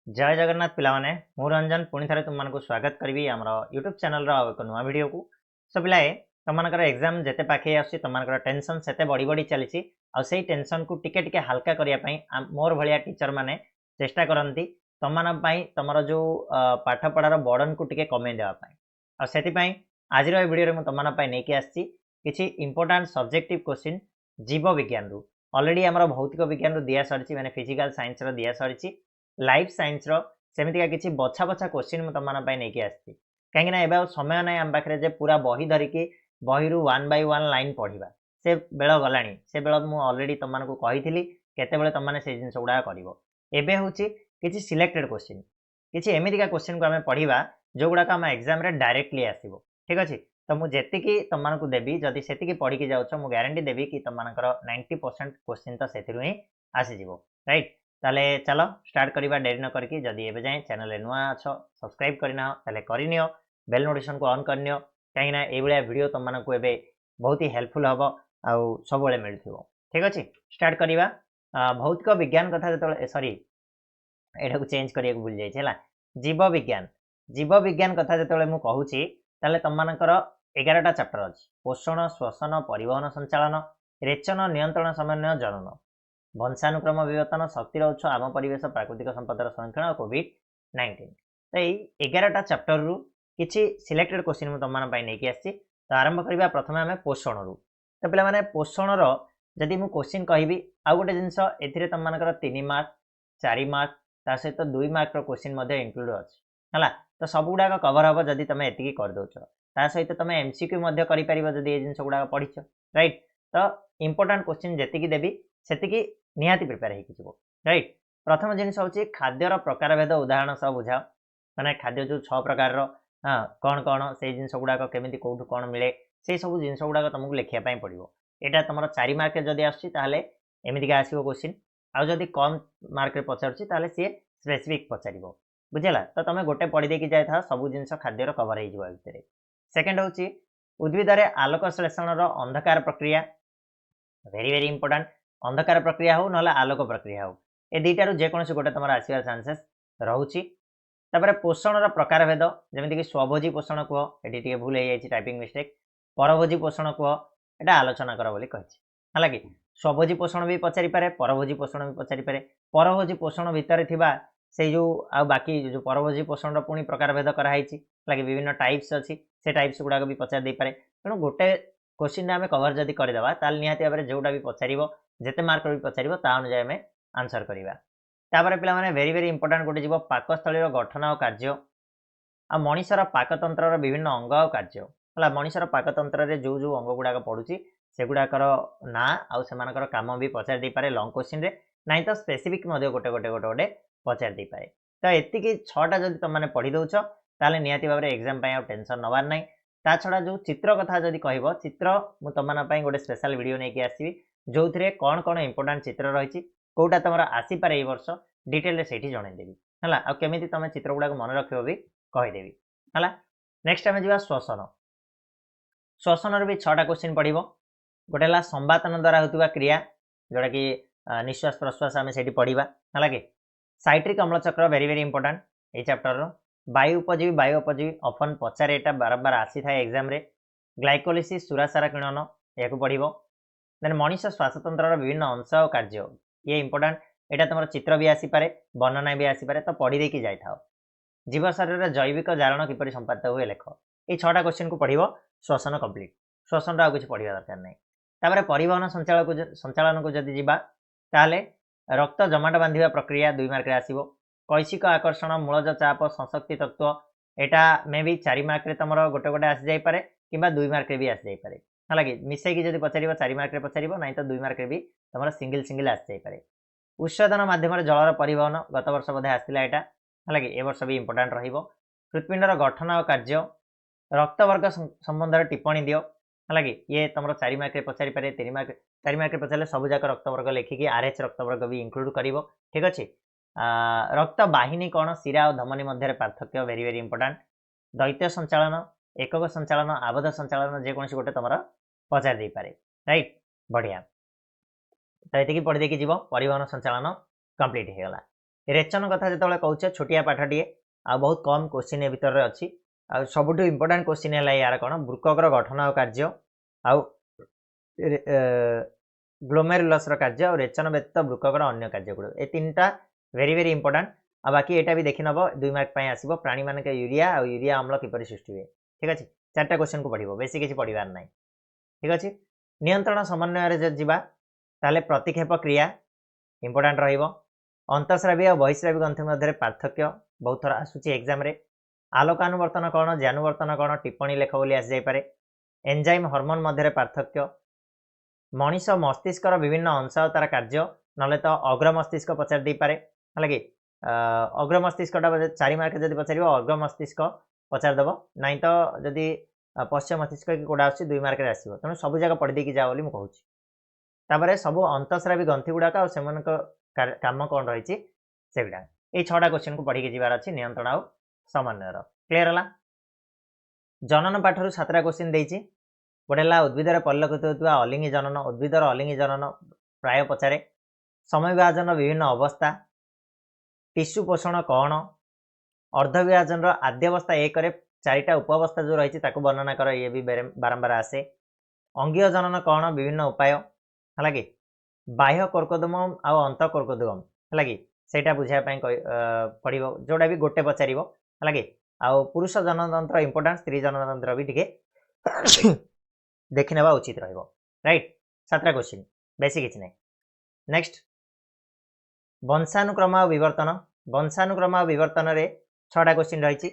जय जगन्नाथ पिलाने मु रंजन पुणी थे तुमको स्वागत करी आम यूट्यूब चैनल एक नुआ वीडियो को सो पिलाए तुमर एग्जाम जिते पाखे तुम टेंशन से बढ़ी बढ़ी चली आई टेंशन को टिके टिके हल्का करने मोर भाया टीचर मैंने चेष्टा करती तुम तुम जो पाठ पढ़ार बर्डन को टिके कमे देवाई से आज वीडियो में तुम नहीं आसी किसी इंपोर्टाट सब्जेक्टिव क्वेश्चन जीव विज्ञान रु ऑलरेडी आम भौतिक विज्ञान रु दिया सरी मैंने फिजिकल साइंस रो दिया सरी लाइफ साइंस सेमती किसी बछा बछा क्वेश्चन तुम नहीं आसी कहीं एवं समय ना आम पाखे पूरा बही धरिकी बही रु 1 by 1 लाइन पढ़ा से बेल गला से बेल मुझे ऑलरेडी तुमको कही केत तुमने से जिन गुड़ा कर हूँ किसी सिलेक्टेड क्वेश्चन किसी एमतीका क्वेश्चन को आम पढ़ा जो गुड़ाक आम एग्जाम डायरेक्टली आसो ठीक अच्छे तो मुझे तुमको देवी जदि से पढ़ की जाऊँ मुझे ग्यारंटी देवी कि तुम 90% क्वेश्चन तो से ही आसीज राइट ताले चलो स्टार्ट करवा डेरी न करके जदि एबे जाए चैनल नुआ अच्छ सब्सक्राइब करना ताले करनियो बेल नोटिफिकेशन को ऑन करनियो कहीं ना ये वीडियो तुमको एबे बहुत ही हेल्पफुल हम आउ सब मिलथिबो ठीक अच्छे स्टार्ट करवा भौतिक विज्ञान कथा जो सॉरी एटा को चेंज करिया को भूल जाइए जीव विज्ञान कथा जो मुझे कहूँ तुमकर 11टा चैप्टर अच्छी पोषण श्वसन परिवहन संचालन रेचन नियंत्रण समन्वय जनन वंशानुक्रम विवर्तन शक्तिर उत्स आम परिवेश प्राकृतिक संपदर संरक्षण और कोविड-19 तो यही 11टा चैप्टर रु किसी सिलेक्टेड क्वेश्चन मुझे तुम नहीं आसी तो आरंभ करवा प्रथम आम पोषण रु तो पे पोषण जदि मुझे क्वेश्चन कहि आउ गोटे जिनस ए तुमको 3 मार्क 4 मार्क ता सहित 2 मार्क क्वेश्चन इनक्लूड अच्छी है तो सब गुड़ाक कवर हम जदि तुम ये करदे ता सहित तुम एमसीक्यू कर जदि ये जिन गुड़ाक पढ़ीच राइट तो इंपोर्टाट क्वेश्चन जी देवी से निहाती प्रिपेयर हो राइट प्रथम जिन हूँ खाद्यर प्रकार भेद उदाहरण सब बुझाओ मैंने खाद्य जो 6 प्रकार हाँ कौन कौन से जिन गुड़ाक केमी कौटू कौन मिले से सब जिन गुड़ाक तुमको लिखापी पड़ो यहाँ तुम 4 मार्क जदि आमतीका आसो क्वेश्चन आउ जदि कम मार्क पचारूँ ताले सी स्पेसिफिक पचार बुझेगा तो तुम गोटे पढ़ी देकी जाए सब जिन खाद्यर कवर हो भितर सेकेंड हूँ उद्भिद आलोक श्लेषण अंधकार प्रक्रिया वेरी वेरी इंपोर्टाट अंधकार प्रक्रिया हो ना आलोक प्रक्रिया हो ए दुईटार जेकोसी गोटे तुम आसवार चान्सेस रोचे पोषण प्रकार भेद जमीक स्वभोजी पोषण कह ये भूल हो जाए टाइपिंग मिस्टेक परभोजी पोषण कह यहाँ आलोचना कर बोली है कि स्वभोजी पोषण भी पचारि पारे परभोजी पोषण भी पचारि पारे परभोजी पोषण भितर थिबा से जो आ बाकी जो परभोजी पोषण पुणी प्रकार भेद कराई लगे विभिन्न टाइप्स अच्छी से टाइप्स गुड़ाक भी पचार दे पारे तेणु गोटे क्वेश्चन आम कवर जदि करदेवा ताल निहाती भाव में जोटा भी पचार जिते मार्क भी पचार अनुजाई आम आंसर करवा तापर पे वेरी वेरी इंपोर्टाट गोटे जीव पाकस्थली गठन और कार्य आ मनीषर पाकतंत्र विभिन्न अंग और कार्य है मनीषर पाकतंत्र जो जो अंग गुड़ाक पड़ुची से गुड़ाकर ना आउ से कम भी पचार दे पारे लंग क्वेश्चन नाई तो स्पेसिफिक गोटे गोटे गोटे गोटे पचार दे पारे तो ये 6टा जब तुमने पढ़ी दौच ताले निहाती भाव में एग्जाम टेंशन नबार ना ता छड़ा जो चित्र कथा जदि कह चित्र मुझे तुम गोटे स्पेशल वीडियो नहीं आसवि जो थे कौन कौन इंपोर्टाट चित्र रही कौटा तुम आसीपे ये वर्ष डिटेल से जनईदेवी है आमी तुम चित्र गुड़ाक मन रख भी कहीदेवी है नेक्स्ट आम जा श्वसन श्वसन भी 6टा क्वेश्चन पढ़ गोटे संवातन द्वारा होता क्रिया जोटा कि निश्वास प्रश्वास आम से पढ़ा है कि साइट्रिक अम्लचक्र वेरी वेरी इंपोर्टाट ये चैप्टर वायु उपजीवी अफन पचारे यहाँ बारंबार आसी था एग्जाम रे ग्लाइकोलिसिस सुरासार किणन या पढ़ देन मनीष श्वासतंत्र विभिन्न अंश और कार्य ये इंपोर्टाट यहाँ तुम चित्र भी आसीपे वर्णना भी आसीपे तो पढ़ी देकी जाए जीव शरीर जैविक जारण किपर संपादित हुए लेख ये 6टा क्वेश्चन को पढ़ श्वसन कम्प्लीट श्वसन आउ कि पढ़ा दरकार नहीं तापर परिवहन संचालन को जदि जा ताले रक्त जमाट बांधा प्रक्रिया 2 मार्क आसो कैशिक आकर्षण मूलज चाप संशक्ति तत्व यहाँ मे भी 4 मार्क तुम गोटे गोटे आसी जापे कि 2 मार्क भी आसी जापे है कि मिसेक जब पचार 4 मार्क पचार ना तो 2 मार्क भी तुम सिंगल सिंगल आसी जापे उत्सदन माध्यम जलर परिवहन गत वर्ष बोधे आसाला यहाँ है कि ए वर्ष भी इंपोर्टाट हृत्पिंडर गठन और कार्य रक्तवर्ग संबंध टिप्पणी दियो है कि ये तुम 4 मार्क पचार पारे 4 मार्क पचारे सबूक रक्तवर्ग लिखिकी RH रक्तवर्ग भी इनक्लूड कर ठीक अच्छे रक्त बाहिनी कौन शिरा और धमनी मध्य पार्थक्य वेरी वेरी इंपोर्टाट दैत्य संचालन एकक संचालन आबद्ध संचालन जेकोसी गोटे तुम पचार दे पारे राइट बढ़िया तो ये पढ़ी देखी जीव परिवहन संचालन कंप्लीट हो गला रेचन कथा जो कहे छोटिया पाठटे आ बहुत कम क्वेश्चन ए भितर अच्छी आ सबुठ इंपोर्टाट क्वेश्चन है यार कौन वृक्कर गठन और कार्य आउ ग्लोमेरुलस कार्य और रेचन व्यतीत वृक्कर अन्य कार्य गुड़ ए तीनटा वेरी वेरी इंपोर्टाट आ बाकी एटा भी देखि नब 2 मार्क आसो प्राणी मान यूरिया और यूरिया अम्ल किपर सृष्टि हुए ठीक अच्छे 4टा क्वेश्चन को पढ़ो बेसी किसी पढ़ार ना ठीक अच्छे नियंत्रण समन्वय जब जावा ताले प्रतिक्षेप क्रिया इंपोर्टाट रहिबो अंतःस्रावी और बहिस्रावी ग्रंथि मध्य पार्थक्य बहुत थर आसूची एग्जाम रे आलोकानुवर्तन कौन ज्ञानुवर्तन कौन टिप्पणी लेख बोली आसी जापे एंजाइम हार्मोन मध्य पार्थक्य मनीष मस्तिष्कर विभिन्न अंश और तार कार्य ना तो अग्र मस्तिष्क पचार दे पारे है कि अग्र मस्तिष्कटा 4 मार्क जब पचार अग्र मस्तिष्क पचारदेव नाई तो जदि पश्चिम मस्तिष्क कि कौटा आस 2 मार्क आसो तेणु सब जगह पढ़ी देकी जाओ बोली मुझे तापर सब अंतःस्रावी ग्रंथि गुड़ाक काम कौन रही से गुड़ा ये 6टा क्वेश्चन को पढ़ी जीवार अच्छी नियंत्रण आ समन्वयर क्लीयर है जनन पाठर 7टा क्वेश्चन देती गोटे उद्भिदर परिलक्षित होता अलिंगी जनन उद्भिदर अलिंगी जनन प्राय पचारे समय विभाजन विभिन्न अवस्था टिश्यू पोषण कौन अर्धविभाजन आद्यावस्था 1 4टा उपअवस्था जो रही वर्णना कर ये भी बारंबार आसे अंगीय जनन कौन विभिन्न उपाय है कि बाह्य कर्कदम आउ अंत कर्कदम है कि सेटा बुझापी पड़ो जोटा भी गोटे पचार है कि आउ पुरुष जनतंत्र इंपोर्टाट स्त्री जनतंत्र भी टे देखी ना उचित राइट 7टा क्वेश्चन बेसी किसी ना नेक्स्ट वंशानुक्रम वंशानुक्रम विवर्तन रे 6टा क्वेश्चन रही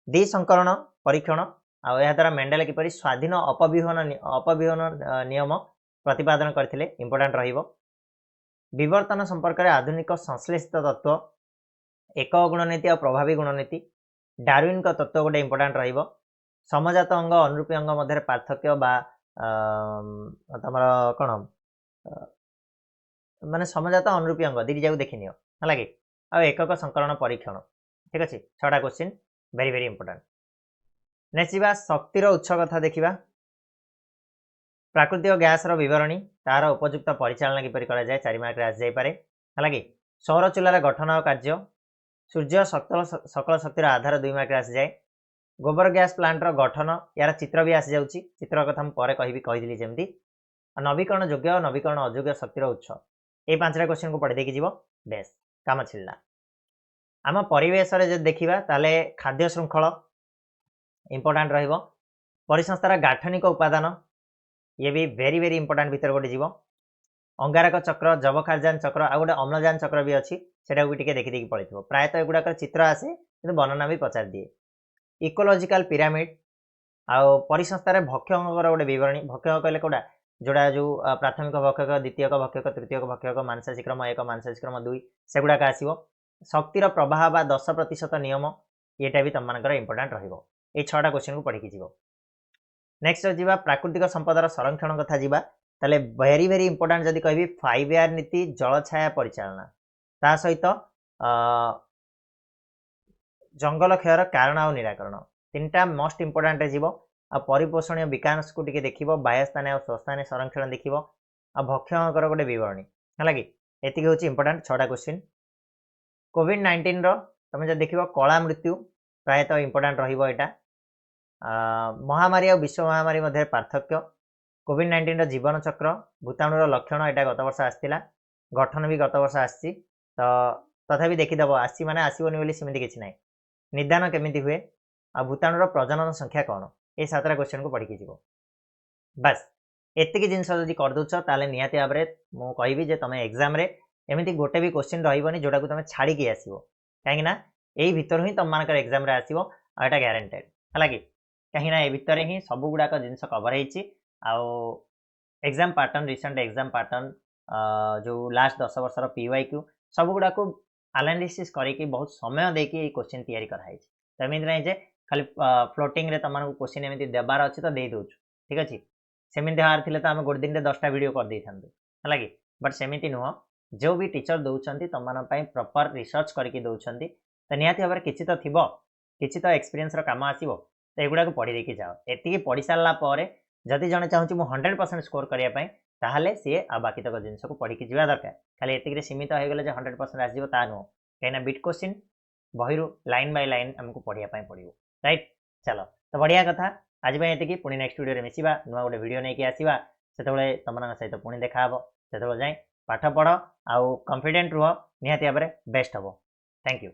द्विसंकरण परीक्षण आ द्वारा मेंडेल किपरि स्वाधीन अपविहन नियम प्रतिपादन करथिले इंपोर्टाट रहिबो विवर्तन संपर्क में आधुनिक संश्लेषित तत्व एक गुणनीति और प्रभावी गुणनीति डार्विन का तत्व गोटे इंपोर्टाट रहिबो समजात अंग अनुरूपी अंग मध्य पार्थक्य बा तमर कौन माने समजात अनुरूपी अंग दीटी जाक देखी नियो है कि आ एकक संकरण परीक्षण ठीक अच्छे 6टा question very very important next जा शक्तिर उत्स कथा देखा प्राकृतिक गैस विवरणी तार उपयुक्त परिचालना किपरि करा जाए 4 मार्क आस जापे है कि सौर चूलार गठन और कार्य सूर्य सकल शक्तिर आधार 2 मार्क आस जाए गोबर गैस प्लांटर गठन यार चित्र भी आसी जाऊँगी चित्र कथा मुझे कहीदी जमी नवीकरण योग्य और नवीकरण अयोग्य शक्तिर उत्स ये 5टा क्वेश्चन को पढ़ी देखी जीव बेस काम छिड़ा आम परिवेश जब देखा ताले खाद्य श्रृंखल इंपोर्टाट रसंस्थार गाठनिक उपादान ये भी वेरी वेरी इंपोर्टाट भितर गोटे जीव अंगारक चक्र जबखारजान चक्र आ गोटे अम्लजान चक्र भी अच्छी से देखी देखी पड़े प्रायतः एगुड़ाक चित्र आसे कि वर्णना भी पचार दिए इकोलोजिकल पिरामिड आउ परिसंस्थार भक्षकर गोटे विवरणी भक्षक कहले कौटा जोड़ा जो प्राथमिक भक्षक द्वितीयक भक्षक तृतीयक भक्षक मांसाशीक्रम 1 मांसाशीक्रम 2 सेगुड़ाक आसो शक्तिर प्रवाह बा 10% नियम येटा भी तुम मानकर इंपोर्टाट रहिबो ए 6टा क्वेश्चन को पढ़ी जीव नेक्स्ट जीवा प्राकृतिक संपदर संरक्षण कथा जीवा ताले वेरी वेरी इंपोर्टाट जदि कहबी 5R नीति जल छाया परिचालना ता सहित जंगल क्षयर कारण और निराकरण 3टा मोस्ट इंपोर्टाट जीव आ परिपोषणीय विकास को टिके देखिबो बाह्यस्थान और स्वस्थान संरक्षण देखिबो आ भक्षकर गोटे विवरणी है कि एति होची इंपोर्टाट 6टा क्वेश्चन कोविड-19 तुम जब देखिबो कला मृत्यु प्रायतः इंपोर्टाट रहिबो एटा महामारी और विश्व महामारी मध्य पार्थक्य कोविड-19 जीवन चक्र भूताणुर लक्षण यहाँ गत वर्ष आसाला गठन भी गत वर्ष आसी तो तथापि देखीदेव आसी माने आसोनी बोली सेमती किसी ना निदान केमिति हुए आ भूताणुर प्रजनन संख्या कौन ये 7टा क्वेश्चन को पढ़ी जीव बस एतिक जिनस जदि करदे ताले निहाती भाव में मुझे कहबी जे तुम एग्जाम रे एमती गोटे भी क्वेश्चन रही जोटा को तुम छाड़ी आसो कहीं यही भितर ही तुम मानक एग्जाम आसो आटा ग्यारंटेड है कि कहीं ए भितर ही सब गुड़ाक जिनस कवर हो exam pattern recent exam pattern जो लास्ट 10 वर्षर PYQ सब गुड़ाक एनालिसिस करके बहुत समय देकी क्वेश्चन तैयारी कराई तो एमती ना जे खाली फ्लोटिंग रे तुम क्वेश्चन एमती देवार अच्छे तो दे दौर ठीक अच्छे सेमती हार थे तो आम गोटे दिन में 10टा वीडियो कर दे था है कि बट सेमती नुह जो भी टीचर दौरान तुम प्रॉपर रिसर्च करके दौरान तो निहाती भाव में किसी तो थी किसी तो एक्सपीरियंस काम आसो तो एगुड़ा पढ़ी देखी जाओ एति पढ़ी सारापर जदि जड़े चाहूँ मुझे 100% स्कोर करने ताहले सी आ बाकी तक जिनस को पढ़ी जावा दरकार खाली एतिक सीमित हो गले 100% आसो ता नुह कहीं बिट क्वेश्चन बही लाइन बाय लाइन आमको पढ़िया पड़ो राइट चलो तो बढ़िया कथा आज ये पुणी नेक्स्ट वीडियो में मिसिबा नुआ गोटे वीडियो नहीं आसवा से तुम सहित पुणी देखा से जाए पाठ पढ़ आउ कॉन्फिडेंट रुह निहाती भाव बेस्ट हम थैंक यू।